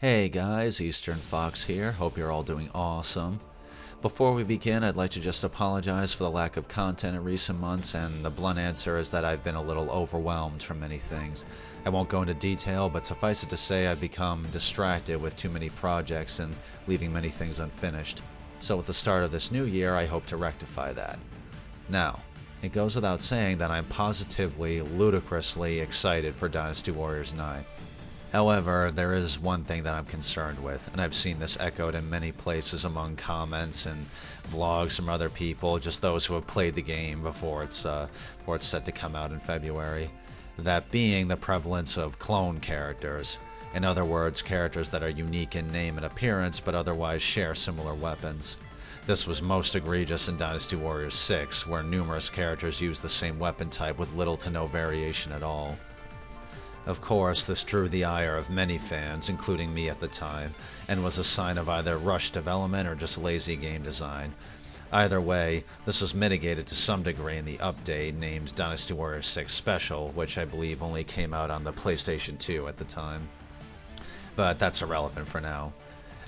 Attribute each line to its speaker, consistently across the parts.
Speaker 1: Hey guys, Eastern Fox here. Hope you're all doing awesome. Before we begin, I'd like to just apologize for the lack of content in recent months, and the blunt answer is that I've been a little overwhelmed from many things. I won't go into detail, but suffice it to say I've become distracted with too many projects and leaving many things unfinished. So with the start of this new year, I hope to rectify that. Now, it goes without saying that I'm positively, ludicrously excited for Dynasty Warriors 9. However, there is one thing that I'm concerned with, and I've seen this echoed in many places among comments and vlogs from other people, just those who have played the game before it's set to come out in February. That being the prevalence of clone characters. In other words, characters that are unique in name and appearance, but otherwise share similar weapons. This was most egregious in Dynasty Warriors 6, where numerous characters use the same weapon type with little to no variation at all. Of course, this drew the ire of many fans, including me at the time, and was a sign of either rushed development or just lazy game design. Either way, this was mitigated to some degree in the update named Dynasty Warriors 6 Special, which I believe only came out on the PlayStation 2 at the time. But that's irrelevant for now.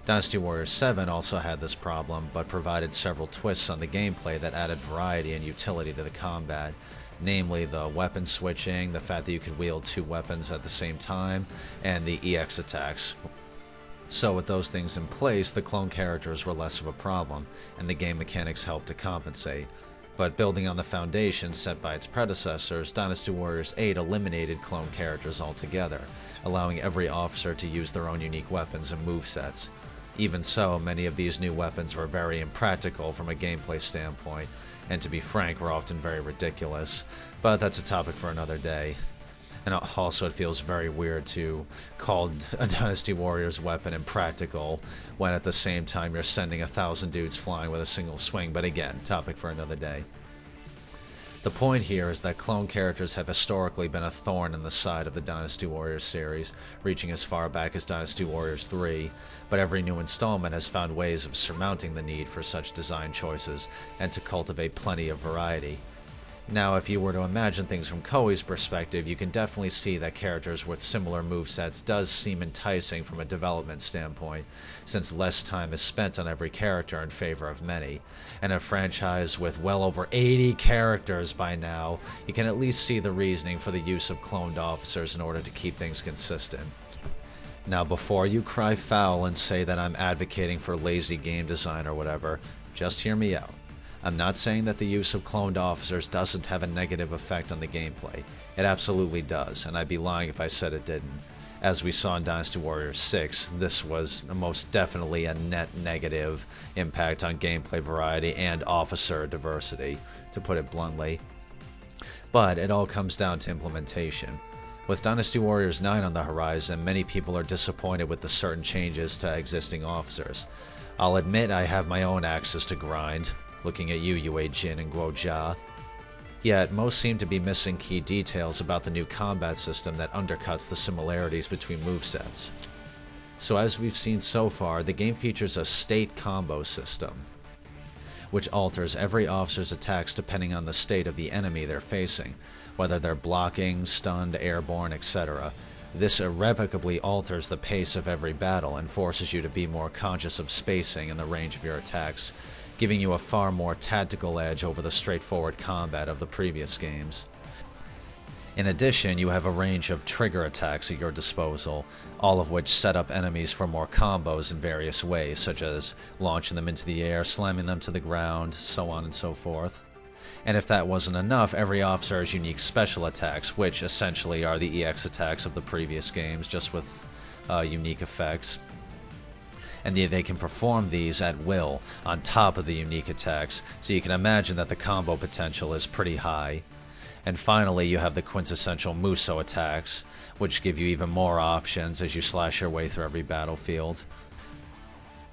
Speaker 1: Dynasty Warriors 7 also had this problem, but provided several twists on the gameplay that added variety and utility to the combat. Namely the weapon switching, the fact that you could wield two weapons at the same time, and the EX attacks. So with those things in place, the clone characters were less of a problem, and the game mechanics helped to compensate. But building on the foundation set by its predecessors, Dynasty Warriors 8 eliminated clone characters altogether, allowing every officer to use their own unique weapons and movesets. Even so, many of these new weapons were very impractical from a gameplay standpoint, and to be frank, were often very ridiculous, but that's a topic for another day. And also, it feels very weird to call a Dynasty Warriors weapon impractical, when at the same time you're sending 1,000 dudes flying with a single swing, but again, topic for another day. The point here is that clone characters have historically been a thorn in the side of the Dynasty Warriors series, reaching as far back as Dynasty Warriors 3, but every new installment has found ways of surmounting the need for such design choices and to cultivate plenty of variety. Now, if you were to imagine things from Koei's perspective, you can definitely see that characters with similar movesets does seem enticing from a development standpoint, since less time is spent on every character in favor of many. And a franchise with well over 80 characters by now, you can at least see the reasoning for the use of cloned officers in order to keep things consistent. Now, before you cry foul and say that I'm advocating for lazy game design or whatever, just hear me out. I'm not saying that the use of cloned officers doesn't have a negative effect on the gameplay. It absolutely does, and I'd be lying if I said it didn't. As we saw in Dynasty Warriors 6, this was most definitely a net negative impact on gameplay variety and officer diversity, to put it bluntly. But it all comes down to implementation. With Dynasty Warriors 9 on the horizon, many people are disappointed with the certain changes to existing officers. I'll admit I have my own axes to grind, looking at you, Yue Jin and Guo Jia. Yet, most seem to be missing key details about the new combat system that undercuts the similarities between movesets. So as we've seen so far, the game features a state combo system, which alters every officer's attacks depending on the state of the enemy they're facing, whether they're blocking, stunned, airborne, etc. This irrevocably alters the pace of every battle and forces you to be more conscious of spacing and the range of your attacks, giving you a far more tactical edge over the straightforward combat of the previous games. In addition, you have a range of trigger attacks at your disposal, all of which set up enemies for more combos in various ways, such as launching them into the air, slamming them to the ground, so on and so forth. And if that wasn't enough, every officer has unique special attacks, which essentially are the EX attacks of the previous games, just with unique effects. And they can perform these at will on top of the unique attacks, so you can imagine that the combo potential is pretty high. And finally, you have the quintessential Muso attacks, which give you even more options as you slash your way through every battlefield.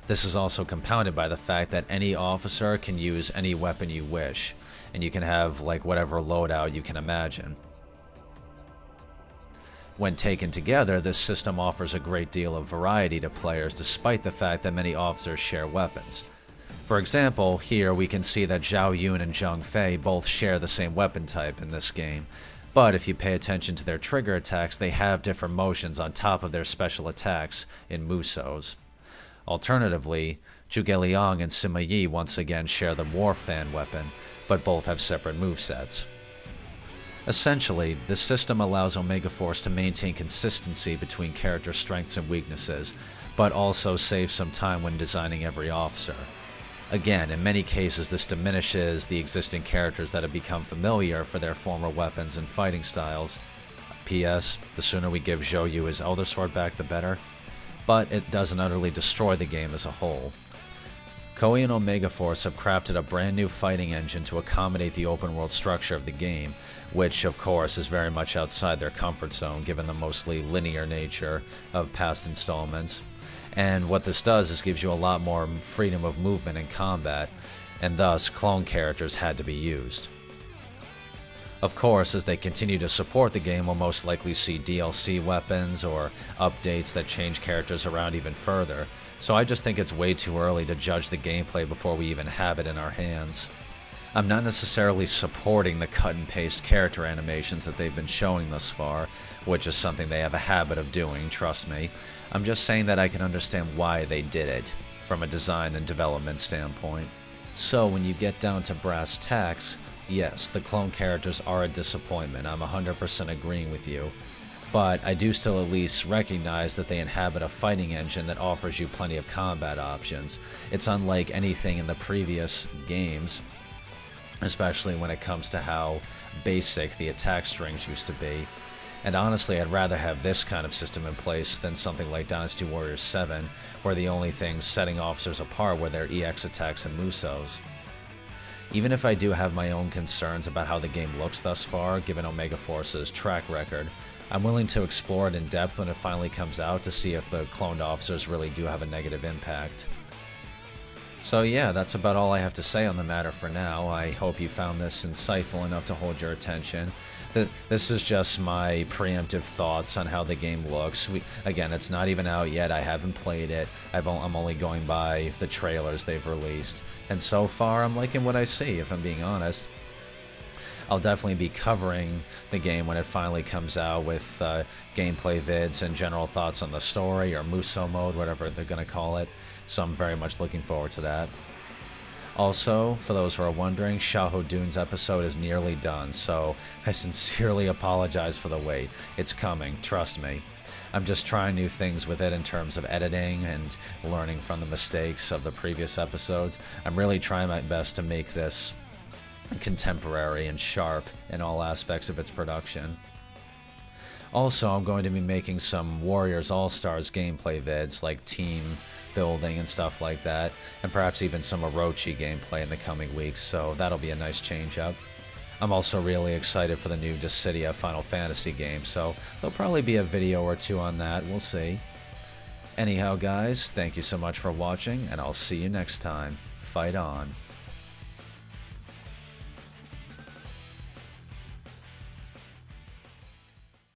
Speaker 1: This is also compounded by the fact that any officer can use any weapon you wish, and you can have whatever loadout you can imagine. When taken together, this system offers a great deal of variety to players despite the fact that many officers share weapons. For example, here we can see that Zhao Yun and Zhang Fei both share the same weapon type in this game, But if you pay attention to their trigger attacks, they have different motions on top of their special attacks in Muso's. Alternatively, Zhuge Liang and Sima Yi once again share the War Fan weapon, but both have separate movesets. Essentially, this system allows Omega Force to maintain consistency between character strengths and weaknesses, but also saves some time when designing every officer. Again, in many cases this diminishes the existing characters that have become familiar for their former weapons and fighting styles. P.S. The sooner we give Zhou Yu his Elder Sword back, the better. But it doesn't utterly destroy the game as a whole. Koei and Omega Force have crafted a brand new fighting engine to accommodate the open world structure of the game, which of course is very much outside their comfort zone given the mostly linear nature of past installments. And what this does is gives you a lot more freedom of movement in combat, and thus clone characters had to be used. Of course, as they continue to support the game, we'll most likely see DLC weapons or updates that change characters around even further, so I just think it's way too early to judge the gameplay before we even have it in our hands. I'm not necessarily supporting the cut and paste character animations that they've been showing thus far, which is something they have a habit of doing, trust me. I'm just saying that I can understand why they did it, from a design and development standpoint. So when you get down to brass tacks, yes, the clone characters are a disappointment, I'm 100% agreeing with you. But I do still at least recognize that they inhabit a fighting engine that offers you plenty of combat options. It's unlike anything in the previous games, especially when it comes to how basic the attack strings used to be. And honestly, I'd rather have this kind of system in place than something like Dynasty Warriors 7, where the only things setting officers apart were their EX attacks and Musos. Even if I do have my own concerns about how the game looks thus far, given Omega Force's track record, I'm willing to explore it in depth when it finally comes out to see if the cloned officers really do have a negative impact. So yeah, that's about all I have to say on the matter for now. I hope you found this insightful enough to hold your attention. This is just my preemptive thoughts on how the game looks. Again, it's not even out yet. I haven't played it. I'm only going by the trailers they've released. And so far, I'm liking what I see, if I'm being honest. I'll definitely be covering the game when it finally comes out with gameplay vids and general thoughts on the story, or Muso mode, whatever they're going to call it. So I'm very much looking forward to that. Also, for those who are wondering, Xiahou Dun's episode is nearly done, so I sincerely apologize for the wait. It's coming, trust me. I'm just trying new things with it in terms of editing and learning from the mistakes of the previous episodes. I'm really trying my best to make this contemporary and sharp in all aspects of its production. Also, I'm going to be making some Warriors All-Stars gameplay vids, like team building and stuff like that, and perhaps even some Orochi gameplay in the coming weeks, so that'll be a nice change up. I'm also really excited for the new Dissidia Final Fantasy game, so there'll probably be a video or two on that, we'll see. Anyhow guys, thank you so much for watching, and I'll see you next time. Fight on.